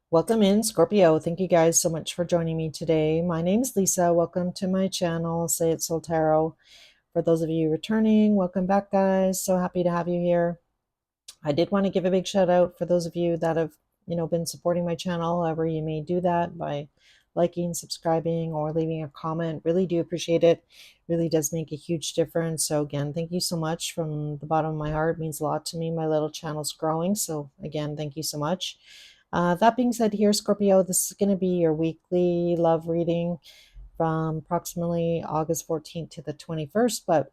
Welcome in, Scorpio. Thank you guys so much for joining me today. My name is Lisa. Welcome to my channel, Say It Soul Tarot. For those of you returning, welcome back, guys. So happy to have you here. I did want to give a big shout out for those of you that have, been supporting my channel, however you may do that by liking, subscribing, or leaving a comment. Really do appreciate it. Really does make a huge difference. So again, thank you so much from the bottom of my heart. It means a lot to me. My little channel's growing. So again, thank you so much. That being said, here, Scorpio, this is going to be your weekly love reading from approximately August 14th to the 21st. But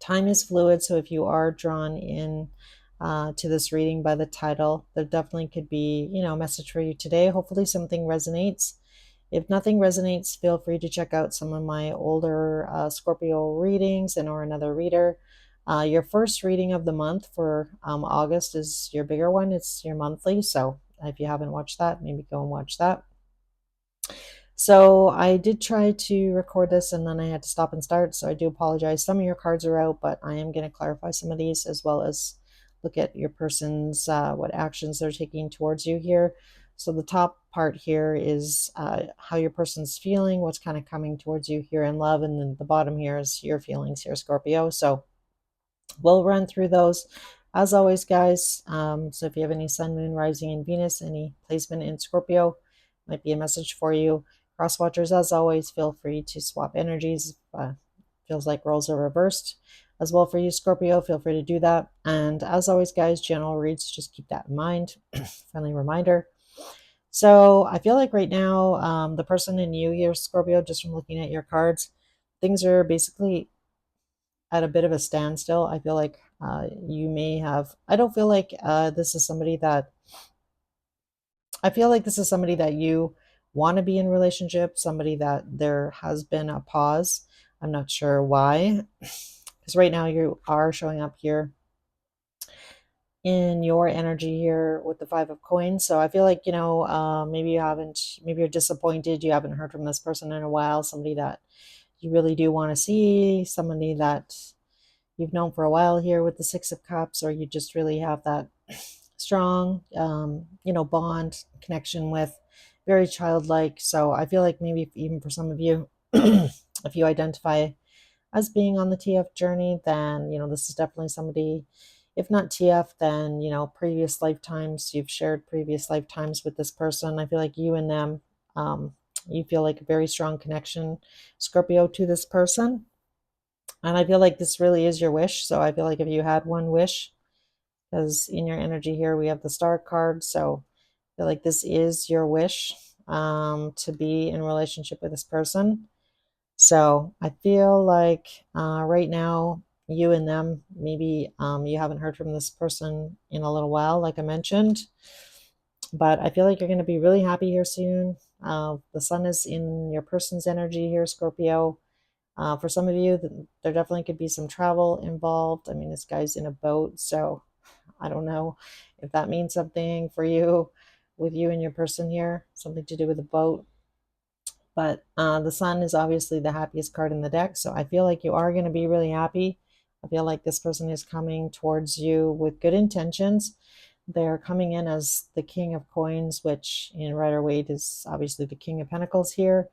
time is fluid, so if you are drawn in to this reading by the title, there definitely could be, a message for you today. Hopefully something resonates. If nothing resonates, feel free to check out some of my older Scorpio readings and or another reader. Your first reading of the month for August is your bigger one. It's your monthly. So if you haven't watched that, maybe go and watch that. So I did try to record this and then I had to stop and start. So I do apologize. Some of your cards are out, but I am going to clarify some of these as well as look at your person's what actions they're taking towards you here. So the top part here is how your person's feeling, what's kind of coming towards you here in love. And then the bottom here is your feelings here, Scorpio. So we'll run through those as always, guys. So if you have any sun, moon, rising, and Venus, any placement in Scorpio, might be a message for you. Cross watchers, as always, feel free to swap energies. Feels like roles are reversed as well for you, Scorpio. Feel free to do that. And as always, guys, general reads, just keep that in mind. Friendly reminder. So I feel like right now, the person in you here, Scorpio, just from looking at your cards, things are basically at a bit of a standstill. I feel like you may have, I don't feel like this is somebody that, I feel like this is somebody that you want to be in relationship, somebody that there has been a pause. I'm not sure why, because right now you are showing up here in your energy here with the Five of Coins. So I feel like, maybe you haven't, maybe you're disappointed, you haven't heard from this person in a while, somebody that you really do want to see, somebody that you've known for a while here with the Six of Cups, or you just really have that strong, bond connection with, very childlike. So I feel like maybe even for some of you, if you identify as being on the TF journey, then, this is definitely somebody, if not TF, then, previous lifetimes, you've shared previous lifetimes with this person. I feel like you and them, you feel like a very strong connection, Scorpio, to this person. And I feel like this really is your wish. So I feel like if you had one wish, because in your energy here, we have the star card. So I feel like this is your wish, to be in relationship with this person. So I feel like right now, you and them, maybe you haven't heard from this person in a little while, like I mentioned. But I feel like you're going to be really happy here soon. The sun is in your person's energy here, Scorpio. For some of you, there definitely could be some travel involved. I mean, this guy's in a boat, so I don't know if that means something for you with you and your person here, something to do with the boat. But the sun is obviously the happiest card in the deck, so I feel like you are going to be really happy. I feel like this person is coming towards you with good intentions. They're coming in as the King of Coins, which in Rider Waite is obviously the King of Pentacles here.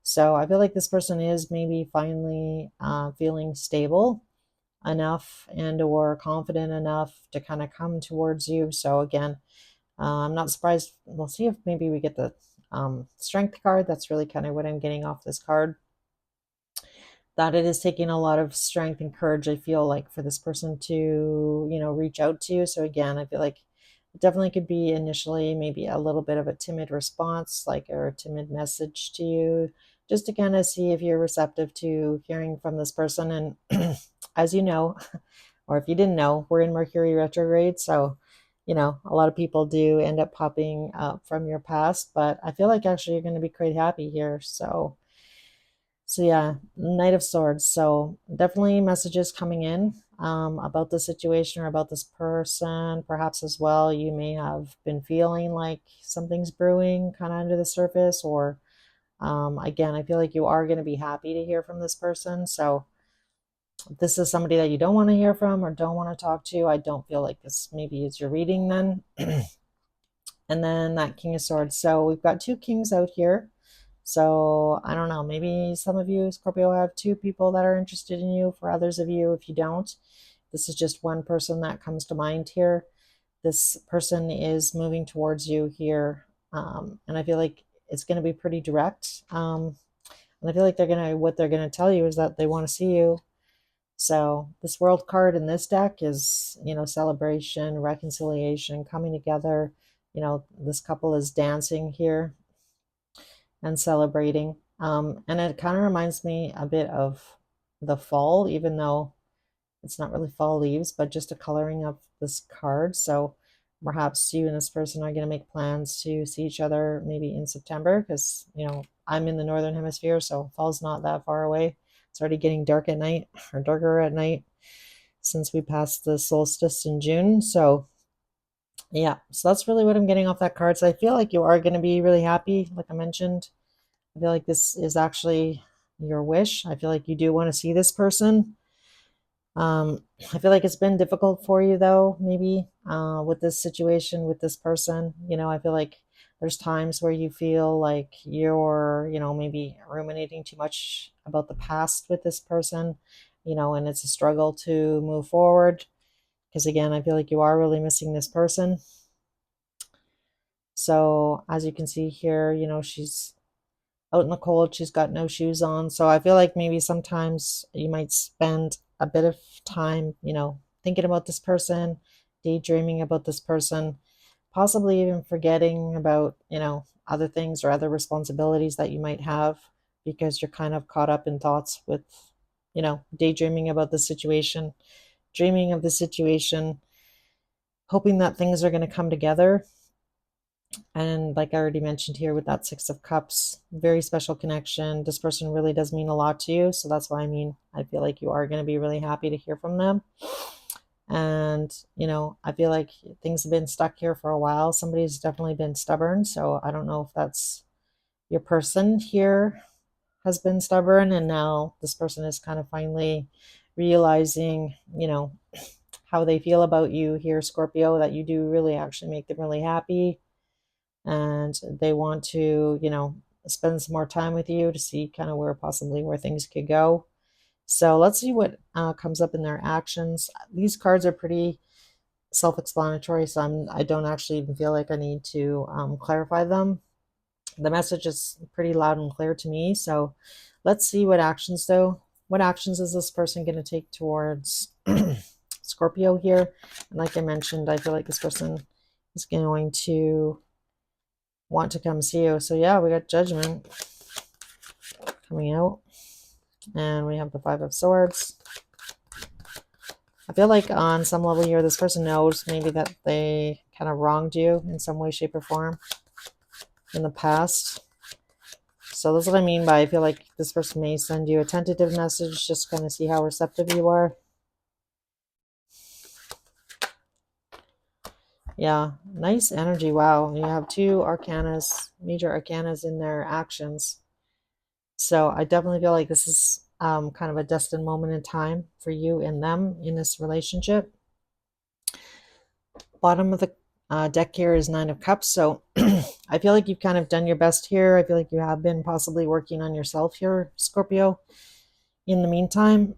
So I feel like this person is maybe finally feeling stable enough and or confident enough to kind of come towards you. So again, I'm not surprised. We'll see if maybe we get the strength card. That's really kind of what I'm getting off this card. That it is taking a lot of strength and courage, I feel like, for this person to, reach out to you. So again, I feel like it definitely could be initially maybe a little bit of a timid response, like, or a timid message to you, just to kind of see if you're receptive to hearing from this person. And as you know, or if you didn't know, we're in Mercury retrograde. So, a lot of people do end up popping up from your past, but I feel like actually you're going to be quite happy here. So yeah, Knight of Swords. So definitely messages coming in about the situation or about this person. Perhaps as well, you may have been feeling like something's brewing kind of under the surface, or again, I feel like you are going to be happy to hear from this person. So if this is somebody that you don't want to hear from or don't want to talk to, I don't feel like this maybe is your reading then. and then that King of Swords. So we've got two kings out here. So I don't know, maybe some of you, Scorpio, have two people that are interested in you. For others of you, if you don't, this is just one person that comes to mind here. This person is moving towards you here. And I feel like it's going to be pretty direct. And I feel like what they're going to tell you is that they want to see you. So this world card in this deck is, celebration, reconciliation, coming together. This couple is dancing here and celebrating. And it kind of reminds me a bit of the fall, even though it's not really fall leaves, but just a coloring of this card. So perhaps you and this person are going to make plans to see each other maybe in September because, I'm in the northern hemisphere, so fall's not that far away. It's already getting dark at night or darker at night since we passed the solstice in June. So, yeah, so that's really what I'm getting off that card. So I feel like you are going to be really happy, like I mentioned. I feel like this is actually your wish. I feel like you do want to see this person. I feel like it's been difficult for you though, maybe with this situation with this person. I feel like there's times where you feel like you're, maybe ruminating too much about the past with this person, and it's a struggle to move forward. Because again, I feel like you are really missing this person. So as you can see here, she's out in the cold. She's got no shoes on. So I feel like maybe sometimes you might spend a bit of time, thinking about this person, daydreaming about this person, possibly even forgetting about, other things or other responsibilities that you might have because you're kind of caught up in thoughts with, daydreaming about the situation, dreaming of the situation, hoping that things are going to come together. And like I already mentioned here with that Six of Cups, very special connection. This person really does mean a lot to you. So that's why I feel like you are going to be really happy to hear from them. And, I feel like things have been stuck here for a while. Somebody's definitely been stubborn. So I don't know if that's your person here has been stubborn. And now this person is kind of finally realizing, how they feel about you here, Scorpio, that you do really actually make them really happy and they want to, spend some more time with you to see kind of where things could go. So let's see what comes up in their actions. These cards are pretty self-explanatory, so I don't actually even feel like I need to clarify them. The message is pretty loud and clear to me. So let's see what actions though. What actions is this person going to take towards Scorpio here? And like I mentioned, I feel like this person is going to want to come see you. So yeah, we got Judgment coming out, and we have the Five of Swords. I feel like on some level here, this person knows maybe that they kind of wronged you in some way, shape, or form in the past. So that's what I mean by I feel like this person may send you a tentative message, just kind of see how receptive you are. Yeah, nice energy. Wow, you have two arcanas, major arcanas in their actions. So I definitely feel like this is kind of a destined moment in time for you and them in this relationship. Bottom of the deck here is Nine of Cups. So I feel like you've kind of done your best here. I feel like you have been possibly working on yourself here, Scorpio. In the meantime,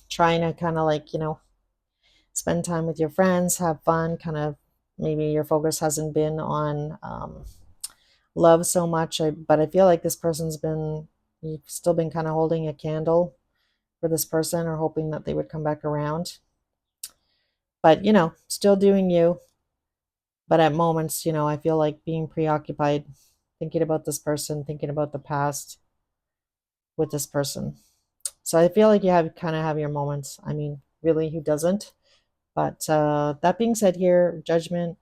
trying to kind of like, spend time with your friends, have fun, kind of maybe your focus hasn't been on love so much. But I feel like you've still been kind of holding a candle for this person or hoping that they would come back around. But, still doing you. But at moments, I feel like being preoccupied, thinking about this person, thinking about the past with this person. So I feel like you kind of have your moments. I mean, really, who doesn't? But that being said here, Judgment,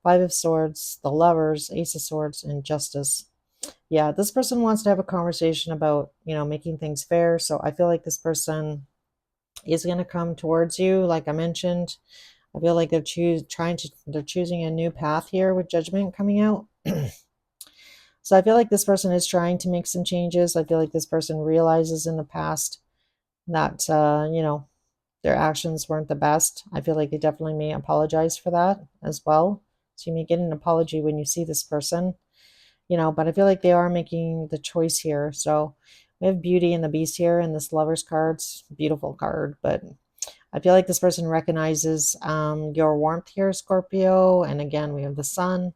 Five of Swords, the Lovers, Ace of Swords, and Justice. Yeah, this person wants to have a conversation about, making things fair. So I feel like this person is going to come towards you, like I mentioned. I feel like they're choosing a new path here with Judgment coming out. So I feel like this person is trying to make some changes. I feel like this person realizes in the past that their actions weren't the best. I feel like they definitely may apologize for that as well. So you may get an apology when you see this person, but I feel like they are making the choice here. So we have Beauty and the Beast here in this Lover's cards. Beautiful card, but I feel like this person recognizes your warmth here, Scorpio. And again, we have the Sun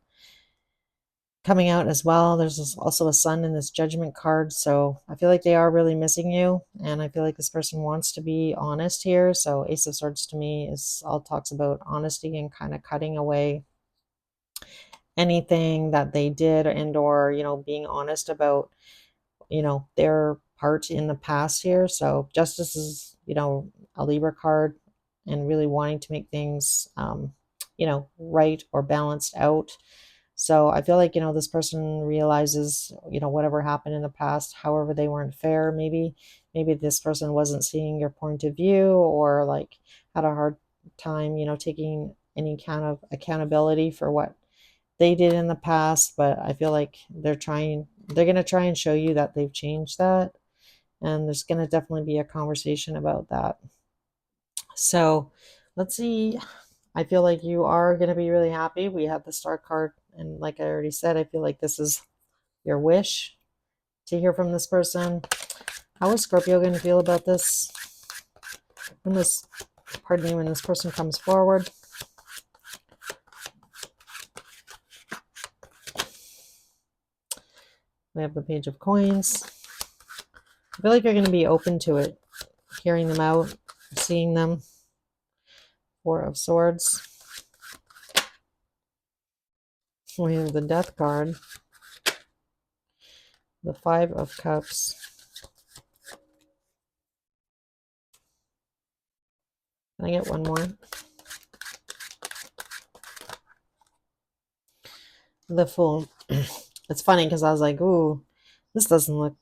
coming out as well. There's also a Sun in this Judgment card. So I feel like they are really missing you. And I feel like this person wants to be honest here. So Ace of Swords to me is all talks about honesty and kind of cutting away anything that they did, and or being honest about their part in the past here. So Justice is a Libra card, and really wanting to make things right or balanced out. So I feel like this person realizes whatever happened in the past, however they weren't fair, maybe this person wasn't seeing your point of view, or like had a hard time taking any kind of accountability for what they did in the past. But I feel like they're going to try and show you that they've changed that, and there's going to definitely be a conversation about that. So let's see. I feel like you are going to be really happy. We have the Star card, and like I already said, I feel like this is your wish to hear from this person. How is Scorpio going to feel about this when when this person comes forward? We have the Page of Coins. I feel like you're going to be open to it, hearing them out, seeing them. Four of Swords. We have the Death card. The Five of Cups. Can I get one more? The Fool. It's funny because I was like, ooh, this doesn't look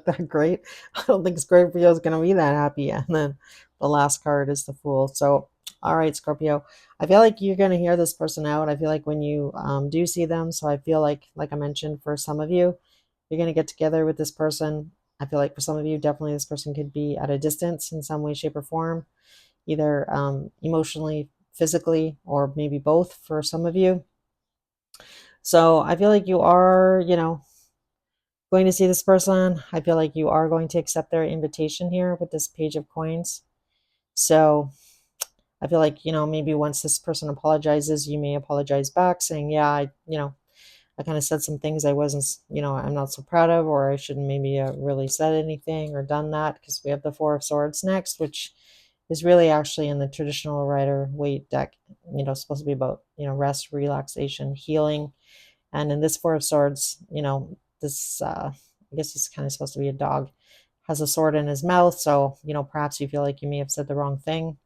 that great. I don't think Scorpio is going to be that happy. And then the last card is the Fool. So, all right, Scorpio, I feel like you're going to hear this person out. I feel like when you do see them, so I feel like I mentioned, for some of you, you're going to get together with this person. I feel like for some of you, definitely this person could be at a distance in some way, shape, or form, either emotionally, physically, or maybe both for some of you. So I feel like you are, going to see this person. I feel like you are going to accept their invitation here with this Page of Coins. So I feel like, maybe once this person apologizes, you may apologize back, saying, yeah, I kind of said some things I wasn't, I'm not so proud of, or I shouldn't maybe really said anything or done that, because we have the Four of Swords next, which is really actually in the traditional Rider-Waite deck, supposed to be about, rest, relaxation, healing. And in this Four of Swords, this, I guess he's kind of supposed to be a dog, has a sword in his mouth. So, perhaps you feel like you may have said the wrong thing.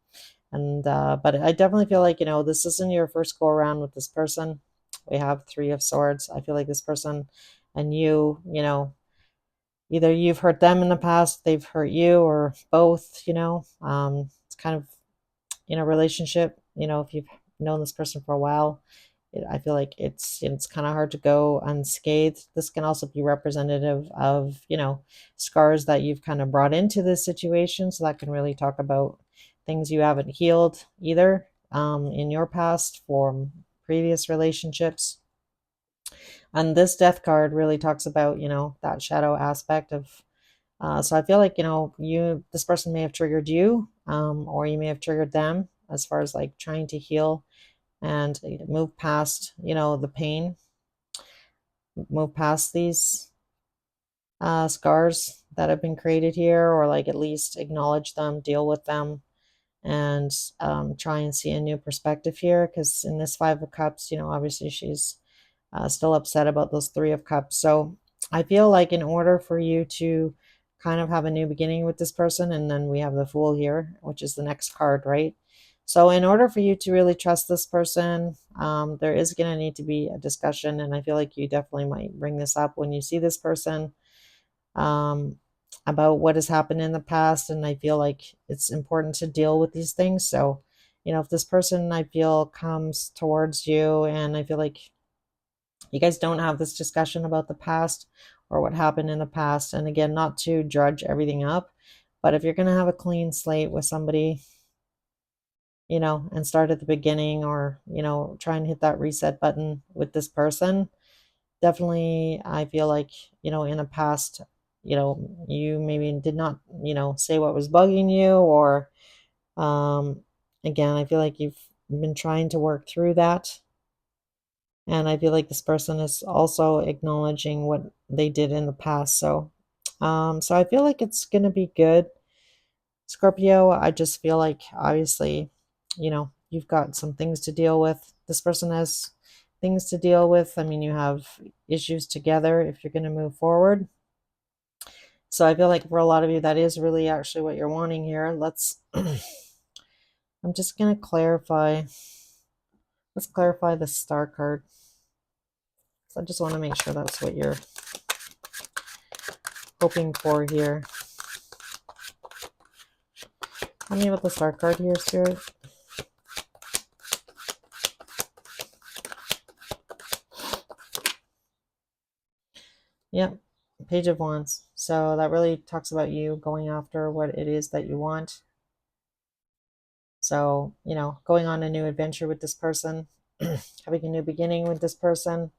And, but I definitely feel like, this isn't your first go around with this person. We have Three of Swords. I feel like this person and you, either you've hurt them in the past, they've hurt you, or both, it's kind of in a relationship, if you've known this person for a while, I feel like it's kind of hard to go unscathed. This can also be representative of, scars that you've kind of brought into this situation. So that can really talk about things you haven't healed either in your past from previous relationships. And this Death card really talks about, that shadow aspect of, so I feel like, this person may have triggered you, or you may have triggered them, as far as like trying to heal and move past, the pain, move past these scars that have been created here, or like at least acknowledge them, deal with them, and try and see a new perspective here. Because in this Five of Cups, obviously she's still upset about those Three of Cups. So I feel like in order for you to kind of have a new beginning with this person, and then we have the Fool here, which is the next card, right? So in order for you to really trust this person, there is going to need to be a discussion. And I feel like you definitely might bring this up when you see this person, um, about what has happened in the past. And I feel like it's important to deal with these things. So, if this person, I feel, comes towards you, and I feel like you guys don't have this discussion about the past or what happened in the past, and again, not to drudge everything up, but if you're going to have a clean slate with somebody, and start at the beginning, or, try and hit that reset button with this person. Definitely, I feel like, in the past, you maybe did not, say what was bugging you, or, um, again, I feel like you've been trying to work through that. And I feel like this person is also acknowledging what they did in the past. So I feel like it's going to be good. Scorpio, I just feel like obviously, you've got some things to deal with. This person has things to deal with. I mean, you have issues together if you're going to move forward. So I feel like for a lot of you, that is really actually what you're wanting here. I'm just going to clarify. Let's clarify the star card. So I just want to make sure that's what you're hoping for here. Tell me about the star card here, Spirit. Yep, Page of Wands. So that really talks about you going after what it is that you want. So, going on a new adventure with this person, having a new beginning with this person.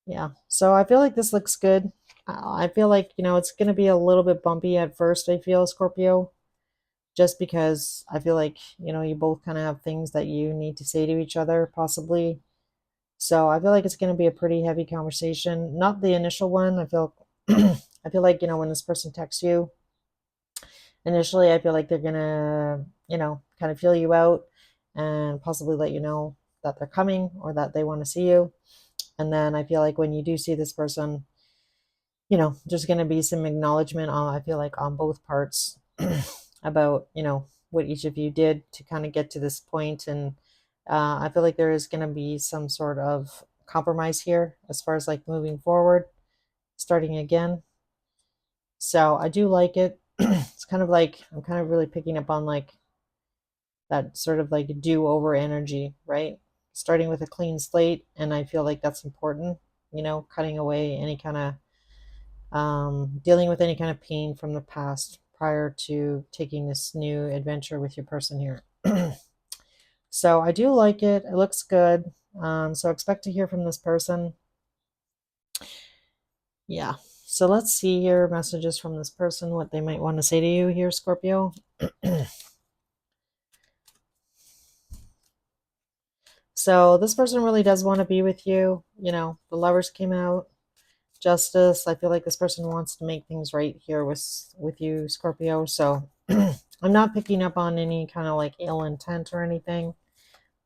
Yeah. So I feel like this looks good. I feel like, it's going to be a little bit bumpy at first, I feel, Scorpio, just because I feel like, you both kind of have things that you need to say to each other, possibly. So I feel like it's going to be a pretty heavy conversation. Not the initial one. I feel like, when this person texts you, initially, I feel like they're going to, kind of feel you out and possibly let you know that they're coming or that they want to see you. And then I feel like when you do see this person, there's going to be some acknowledgement on, I feel like, on both parts about, what each of you did to kind of get to this point. And I feel like there is going to be some sort of compromise here as far as like moving forward, starting again. So I do like it. It's kind of like, I'm kind of really picking up on like that sort of like do-over energy, right? Starting with a clean slate. And I feel like that's important, cutting away any kind of dealing with any kind of pain from the past prior to taking this new adventure with your person here. So I do like it. It looks good. So expect to hear from this person. Yeah. So let's see here, messages from this person, what they might want to say to you here, Scorpio. So this person really does want to be with you. The Lovers came out. Justice. I feel like this person wants to make things right here with you, Scorpio. So I'm not picking up on any kind of like ill intent or anything.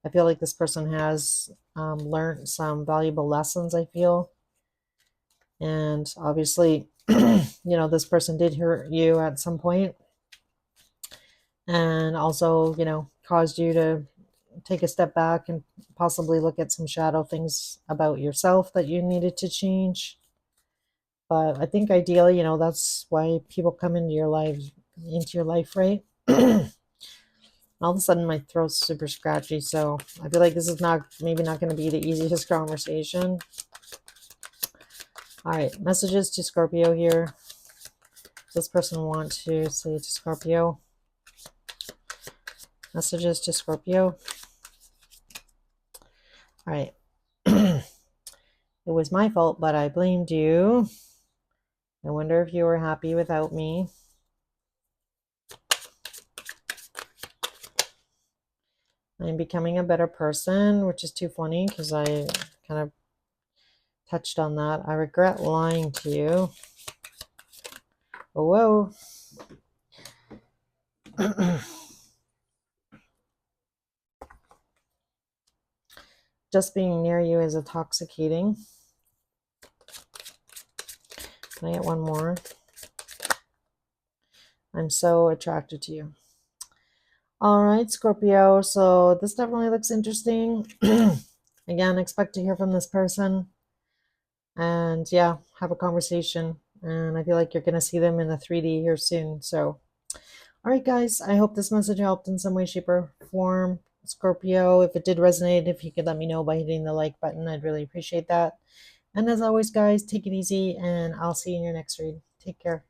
I feel like this person has learned some valuable lessons, I feel. And obviously, this person did hurt you at some point, and also, caused you to take a step back and possibly look at some shadow things about yourself that you needed to change. But I think ideally, that's why people come into your life, right? All of a sudden my throat's super scratchy, so I feel like this is maybe not going to be the easiest conversation. All right, messages to Scorpio here. Does this person want to say to Scorpio? Messages to Scorpio. All right. It was my fault, but I blamed you. I wonder if you were happy without me. I'm becoming a better person, which is too funny because I kind of touched on that. I regret lying to you. Oh, whoa. Just being near you is intoxicating. Can I get one more? I'm so attracted to you. All right, Scorpio. So this definitely looks interesting. Again, expect to hear from this person. And yeah, have a conversation. And I feel like you're going to see them in the 3D here soon. So, all right, guys, I hope this message helped in some way, shape, or form. Scorpio, if it did resonate, if you could let me know by hitting the like button, I'd really appreciate that. And as always, guys, take it easy, and I'll see you in your next read. Take care.